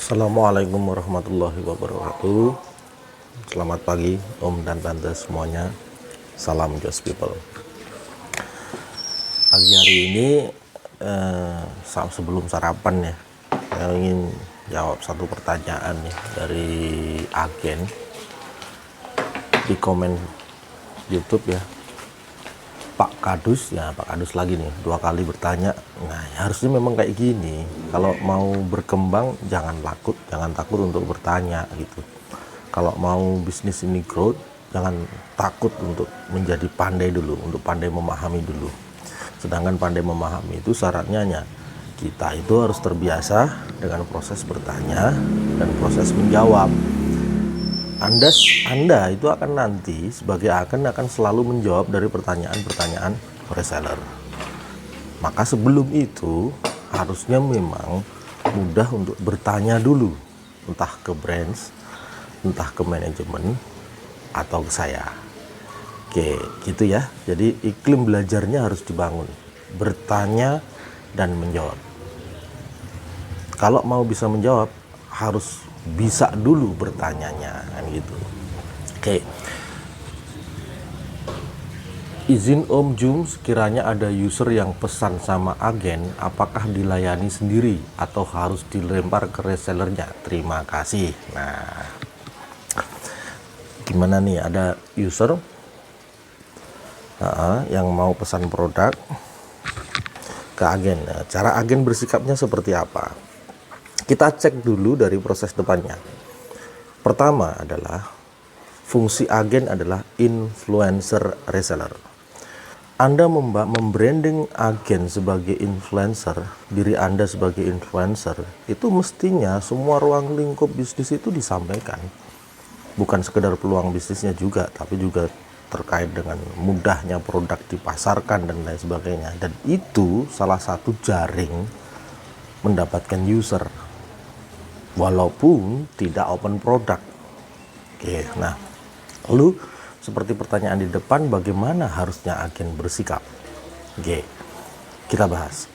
Assalamualaikum warahmatullahi wabarakatuh. Selamat pagi Om dan Tante semuanya. Salam Just People. Pagi hari ini sebelum sarapan ya, saya ingin jawab satu pertanyaan nih dari agen di komen YouTube ya. Pak Kadus lagi nih 2 kali bertanya. Nah, harusnya memang kayak gini. Kalau mau berkembang jangan takut untuk bertanya gitu. Kalau mau bisnis ini growth, jangan takut untuk menjadi pandai dulu, untuk pandai memahami dulu. Sedangkan pandai memahami itu syaratnya kita itu harus terbiasa dengan proses bertanya dan proses menjawab. Anda itu akan nanti sebagai agen akan selalu menjawab dari pertanyaan-pertanyaan reseller. Maka sebelum itu harusnya memang mudah untuk bertanya dulu, entah ke brands, entah ke manajemen, atau ke saya. Oke, gitu ya. Jadi iklim belajarnya harus dibangun, bertanya dan menjawab. Kalau mau bisa menjawab harus bisa dulu bertanyanya kan gitu. Oke. Izin Om Jum, sekiranya ada user yang pesan sama agen, apakah dilayani sendiri atau harus dilempar ke resellernya? Terima kasih. Nah, gimana nih, ada user yang mau pesan produk ke agen. Nah, cara agen bersikapnya seperti apa? Kita cek dulu dari proses depannya. Pertama adalah fungsi agen adalah influencer reseller. Anda membranding agen sebagai influencer, diri Anda sebagai influencer, itu mestinya semua ruang lingkup bisnis itu disampaikan. Bukan sekedar peluang bisnisnya juga, tapi juga terkait dengan mudahnya produk dipasarkan dan lain sebagainya. Dan itu salah satu jaring mendapatkan user, walaupun tidak open product. Oke, nah, lalu seperti pertanyaan di depan, bagaimana harusnya agen bersikap? Oke, kita bahas.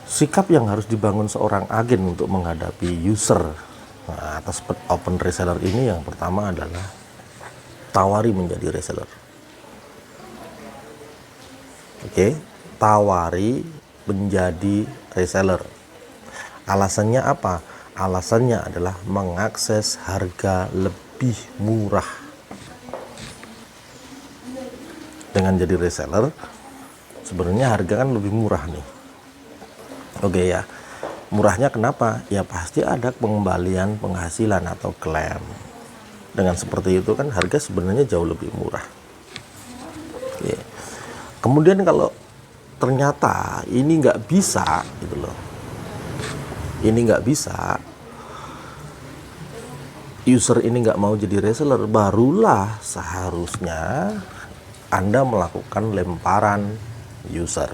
Sikap yang harus dibangun seorang agen untuk menghadapi user atas open reseller ini, yang pertama adalah tawari menjadi reseller. Oke, tawari menjadi reseller. Alasannya apa? Alasannya adalah mengakses harga lebih murah. Dengan jadi reseller, sebenarnya harga kan lebih murah nih. Oke ya, murahnya kenapa? Ya pasti ada pengembalian penghasilan atau klaim. Dengan seperti itu kan harga sebenarnya jauh lebih murah. Oke. Kemudian kalau ternyata ini nggak bisa gitu loh, ini nggak bisa, user ini nggak mau jadi reseller, barulah seharusnya Anda melakukan lemparan user.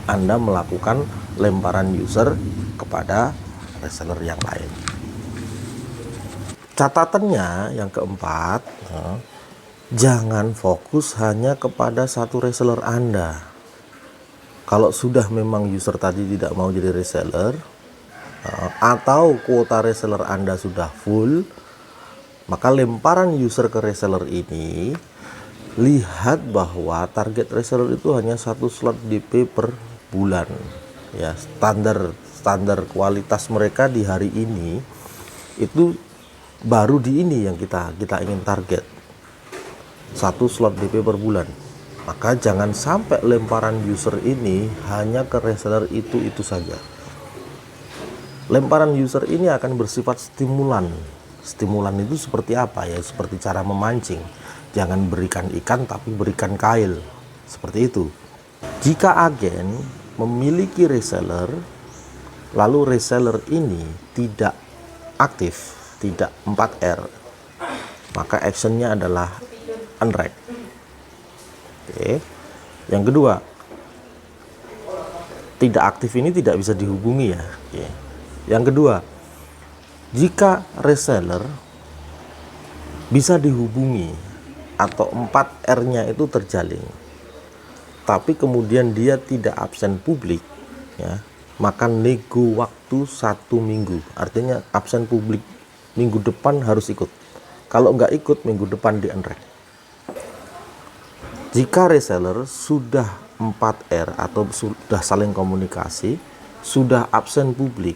Anda melakukan lemparan user kepada reseller yang lain. Catatannya yang keempat, jangan fokus hanya kepada satu reseller Anda. Kalau sudah memang user tadi tidak mau jadi reseller, atau kuota reseller Anda sudah full, maka lemparan user ke reseller ini, lihat bahwa target reseller itu hanya 1 slot DP per bulan. Ya, standar kualitas mereka di hari ini itu baru di ini yang kita ingin target, 1 slot DP per bulan. Maka jangan sampai lemparan user ini hanya ke reseller itu saja. Lemparan user ini akan bersifat stimulan. Stimulan itu seperti apa ya? Seperti cara memancing. Jangan berikan ikan tapi berikan kail. Seperti itu. Jika agen memiliki reseller, lalu reseller ini tidak aktif, tidak 4R, maka actionnya adalah unread. Oke. Yang kedua, tidak aktif ini tidak bisa dihubungi ya. Oke. Yang kedua, jika reseller bisa dihubungi atau 4R-nya itu terjalin, tapi kemudian dia tidak absen publik ya, maka nego waktu 1 minggu. Artinya absen publik minggu depan harus ikut. Kalau nggak ikut minggu depan di unrek. Jika reseller sudah 4R atau sudah saling komunikasi, sudah absen publik,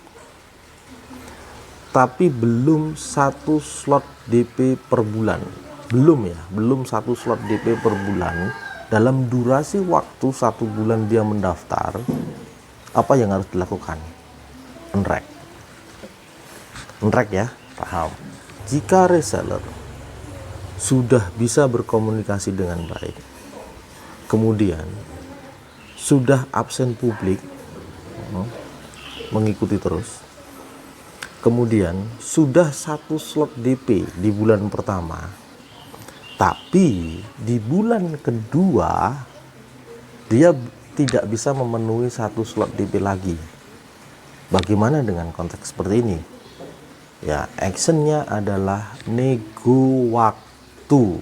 tapi belum 1 slot DP per bulan, belum 1 slot DP per bulan, dalam durasi waktu 1 bulan dia mendaftar, apa yang harus dilakukan? Unrek ya, paham? Jika reseller sudah bisa berkomunikasi dengan baik, kemudian sudah absen publik, mengikuti terus, kemudian sudah 1 slot DP di bulan pertama, tapi di bulan kedua dia tidak bisa memenuhi 1 slot DP lagi. Bagaimana dengan konteks seperti ini? Ya, actionnya adalah nego waktu,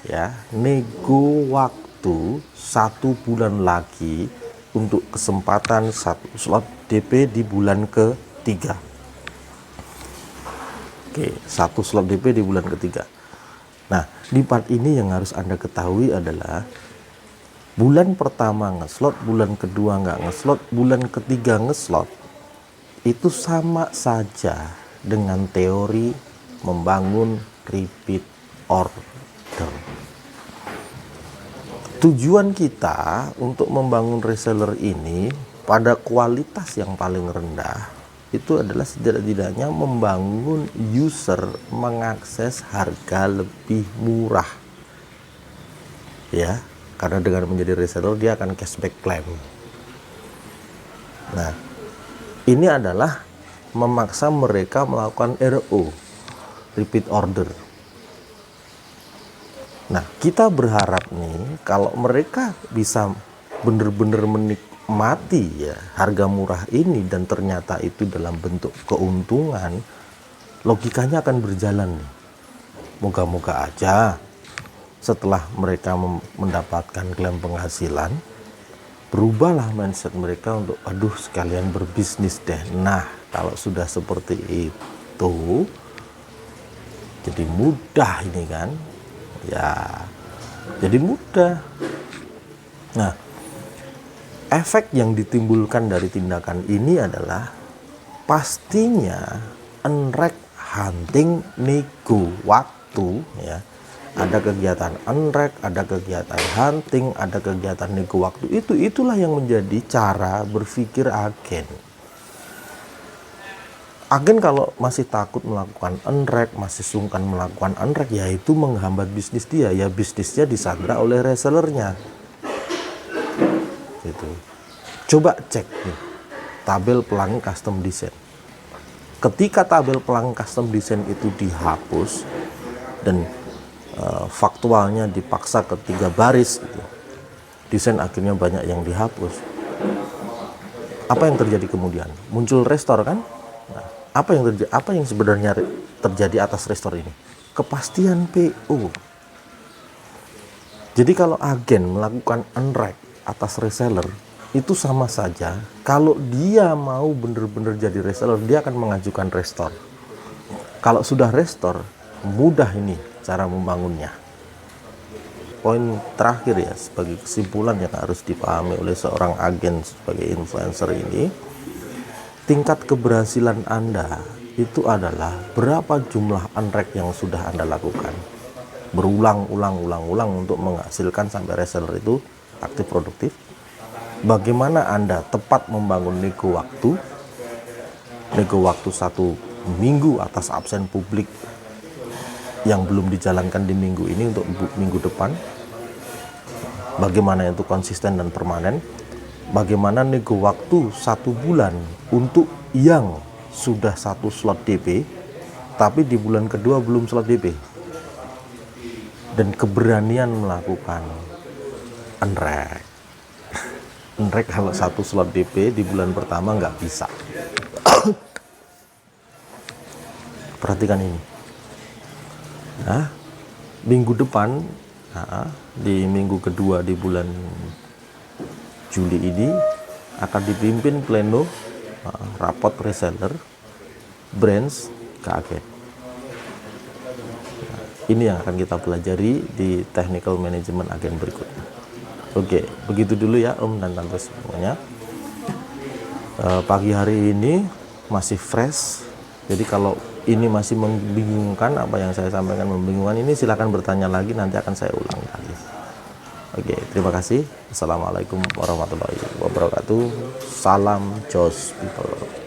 ya, nego waktu 1 bulan lagi untuk kesempatan 1 slot DP di bulan ketiga. Oke, 1 slot DP di bulan ketiga. Nah, di part ini yang harus Anda ketahui adalah bulan pertama ngeslot, bulan kedua nggak ngeslot, bulan ketiga ngeslot, itu sama saja dengan teori membangun repeat order. Tujuan kita untuk membangun reseller ini pada kualitas yang paling rendah itu adalah setidak-tidaknya membangun user mengakses harga lebih murah, ya, karena dengan menjadi reseller dia akan cashback claim. Nah, ini adalah memaksa mereka melakukan RO, repeat order. Nah, kita berharap nih kalau mereka bisa benar-benar menikmati ya harga murah ini dan ternyata itu dalam bentuk keuntungan, logikanya akan berjalan nih. Moga-moga aja setelah mereka mendapatkan klaim penghasilan, berubahlah mindset mereka untuk aduh sekalian berbisnis deh. Nah, kalau sudah seperti itu jadi mudah ini kan, ya jadi mudah. Nah, efek yang ditimbulkan dari tindakan ini adalah pastinya unrek hunting nego waktu, ya. Ada kegiatan unrek, ada kegiatan hunting, ada kegiatan nego waktu. Itulah yang menjadi cara berpikir agen. Agen kalau masih takut melakukan unrek, masih sungkan melakukan unrek, ya itu menghambat bisnis dia. Ya bisnisnya disandra oleh resellernya. Gitu. Coba cek nih tabel pelangi custom design. Ketika tabel pelangi custom design itu dihapus dan faktualnya dipaksa ke 3 baris gitu, desain akhirnya banyak yang dihapus. Apa yang terjadi kemudian? Muncul restore kan? Nah, apa yang sebenarnya terjadi atas restore ini? Kepastian PO. Jadi kalau agen melakukan unrek atas reseller itu sama saja, kalau dia mau benar-benar jadi reseller dia akan mengajukan restore. Kalau sudah restore, mudah ini cara membangunnya. Poin terakhir ya, sebagai kesimpulan yang harus dipahami oleh seorang agen sebagai influencer ini, tingkat keberhasilan Anda itu adalah berapa jumlah unrek yang sudah Anda lakukan berulang-ulang untuk menghasilkan sampai reseller itu aktif produktif. Bagaimana Anda tepat membangun nego waktu 1 minggu atas absen publik yang belum dijalankan di minggu ini untuk minggu depan. Bagaimana itu konsisten dan permanen. Bagaimana nego waktu 1 bulan untuk yang sudah 1 slot DP tapi di bulan kedua belum slot DP, dan keberanian melakukan unrek. Unrek kalau 1 slot DP di bulan pertama nggak bisa. Perhatikan ini. Nah, minggu depan, di minggu kedua di bulan Juli ini akan dipimpin pleno rapot reseller, branch ke agen. Ini yang akan kita pelajari di technical management agen berikutnya. Oke, begitu dulu ya Om dan Tante semuanya. Pagi hari ini masih fresh, jadi kalau ini masih membingungkan, apa yang saya sampaikan membingungkan, ini silahkan bertanya lagi, nanti akan saya ulang lagi. Oke, terima kasih. Assalamualaikum warahmatullahi wabarakatuh. Salam Jos People.